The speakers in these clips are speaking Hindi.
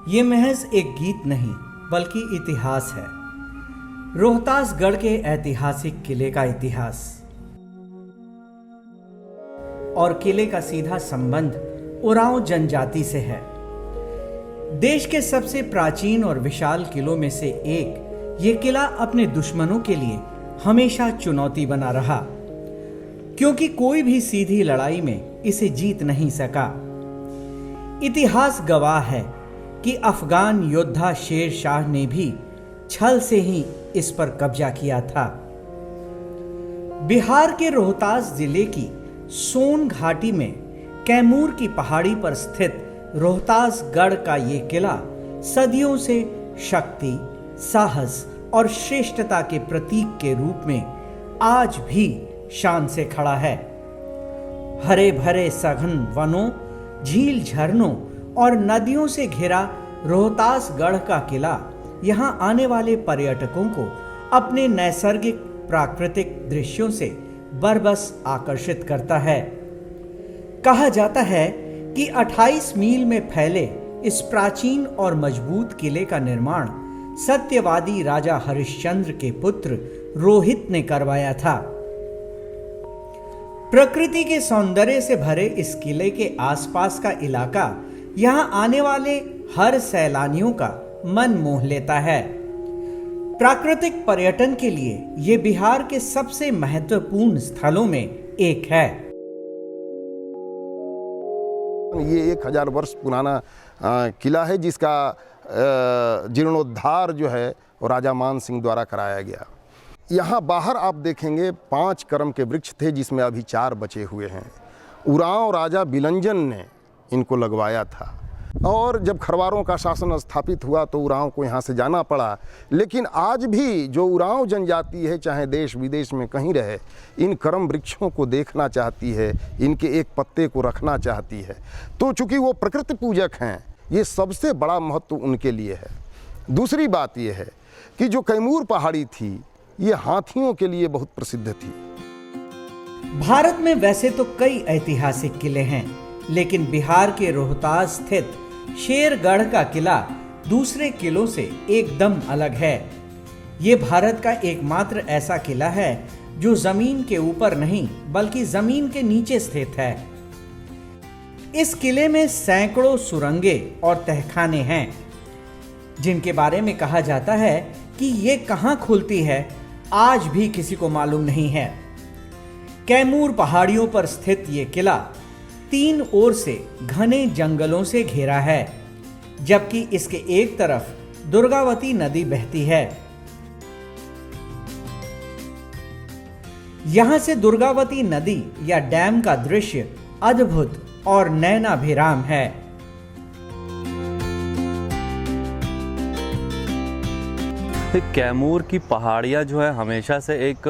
ये महज एक गीत नहीं बल्कि इतिहास है। रोहतासगढ़ के ऐतिहासिक किले का इतिहास और किले का सीधा संबंध उरांव जनजाति से है। देश के सबसे प्राचीन और विशाल किलों में से एक ये किला अपने दुश्मनों के लिए हमेशा चुनौती बना रहा, क्योंकि कोई भी सीधी लड़ाई में इसे जीत नहीं सका। इतिहास गवाह है कि अफगान योद्धा शेर शाह ने भी छल से ही इस पर कब्जा किया था। बिहार के रोहतास जिले की सोन घाटी में कैमूर की पहाड़ी पर स्थित रोहतासगढ़ का ये किला सदियों से शक्ति, साहस और श्रेष्ठता के प्रतीक के रूप में आज भी शान से खड़ा है। हरे भरे सघन वनों, झील, झरनों और नदियों से घिरा रोहतासगढ़ का किला यहां आने वाले पर्यटकों को अपने नैसर्गिक प्राकृतिक दृश्यों से बरबस आकर्षित करता है। कहा जाता है कि 28 मील में फैले इस प्राचीन और मजबूत किले का निर्माण सत्यवादी राजा हरिश्चंद्र के पुत्र रोहित ने करवाया था। प्रकृति के सौंदर्य से भरे इस किले के आसपास का इलाका यहां आने वाले हर सैलानियों का मन मोह लेता है। प्राकृतिक पर्यटन के लिए ये बिहार के सबसे महत्वपूर्ण स्थलों में एक है। ये 1000 वर्ष पुराना किला है, जिसका जीर्णोद्धार जो है वो राजा मान सिंह द्वारा कराया गया। यहाँ बाहर आप देखेंगे 5 करम के वृक्ष थे, जिसमें अभी 4 बचे हुए हैं। उरांव राजा बिलंजन ने इनको लगवाया था, और जब खरवारों का शासन स्थापित हुआ तो उरांव को यहाँ से जाना पड़ा। लेकिन आज भी जो उरांव जनजाति है, चाहे देश विदेश में कहीं रहे, इन करम वृक्षों को देखना चाहती है, इनके एक पत्ते को रखना चाहती है। तो चूँकि वो प्रकृति पूजक हैं, ये सबसे बड़ा महत्व उनके लिए है। दूसरी बात ये है कि जो कैमूर पहाड़ी थी, ये हाथियों के लिए बहुत प्रसिद्ध थी। भारत में वैसे तो कई ऐतिहासिक किले हैं, लेकिन बिहार के रोहतास स्थित शेरगढ़ का किला दूसरे किलों से एकदम अलग है। ये भारत का एकमात्र ऐसा किला है जो जमीन के ऊपर नहीं बल्कि जमीन के नीचे स्थित है। इस किले में सैकड़ों सुरंगें और तहखाने हैं, जिनके बारे में कहा जाता है कि ये कहां खुलती है आज भी किसी को मालूम नहीं है। कैमूर पहाड़ियों पर स्थित ये किला 3 ओर से घने जंगलों से घिरा है, जबकि इसके एक तरफ दुर्गावती नदी बहती है। यहां से दुर्गावती नदी या डैम का दृश्य अद्भुत और नयनाभिराम है। कैमूर की पहाड़ियाँ जो है हमेशा से एक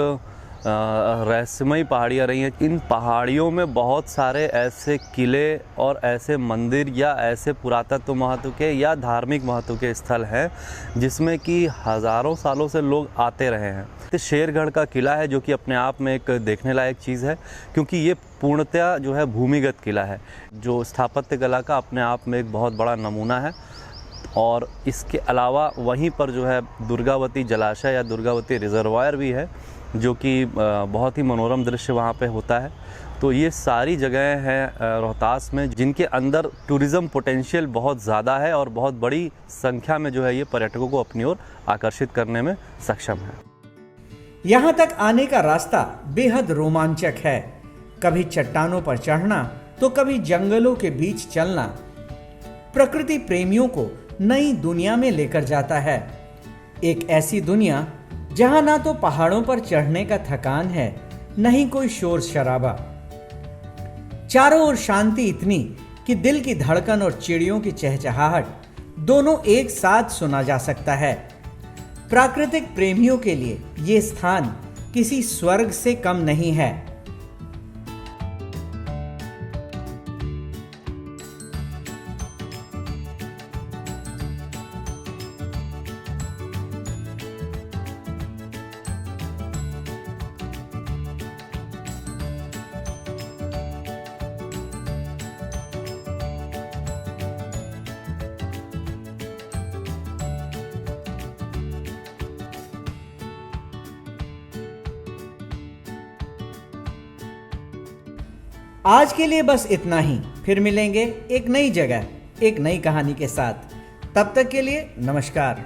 रहस्यमयी पहाड़ियाँ रही हैं। इन पहाड़ियों में बहुत सारे ऐसे किले और ऐसे मंदिर या ऐसे पुरातत्व महत्व के या धार्मिक महत्व के स्थल हैं जिसमें कि हज़ारों सालों से लोग आते रहे हैं। तो शेरगढ़ का किला है जो कि अपने आप में एक देखने लायक चीज़ है, क्योंकि ये पूर्णतया जो है भूमिगत किला है, जो स्थापत्य कला का अपने आप में एक बहुत बड़ा नमूना है। और इसके अलावा वहीं पर जो है दुर्गावती जलाशय या दुर्गावती रिजर्वायर भी है, जो कि बहुत ही मनोरम दृश्य वहाँ पे होता है। तो ये सारी जगहें हैं रोहतास में जिनके अंदर टूरिज़्म पोटेंशियल बहुत ज़्यादा है और बहुत बड़ी संख्या में जो है ये पर्यटकों को अपनी ओर आकर्षित करने में सक्षम है। यहाँ तक आने का रास्ता बेहद रोमांचक है। कभी चट्टानों पर चढ़ना तो कभी जंगलों के बीच चलना प्रकृति प्रेमियों को नई दुनिया में लेकर जाता है। एक ऐसी दुनिया जहां ना तो पहाड़ों पर चढ़ने का थकान है, न ही कोई शोर शराबा। चारों ओर शांति इतनी कि दिल की धड़कन और चिड़ियों की चहचहाहट दोनों एक साथ सुना जा सकता है। प्राकृतिक प्रेमियों के लिए ये स्थान किसी स्वर्ग से कम नहीं है। आज के लिए बस इतना ही। फिर मिलेंगे एक नई जगह, एक नई कहानी के साथ। तब तक के लिए नमस्कार।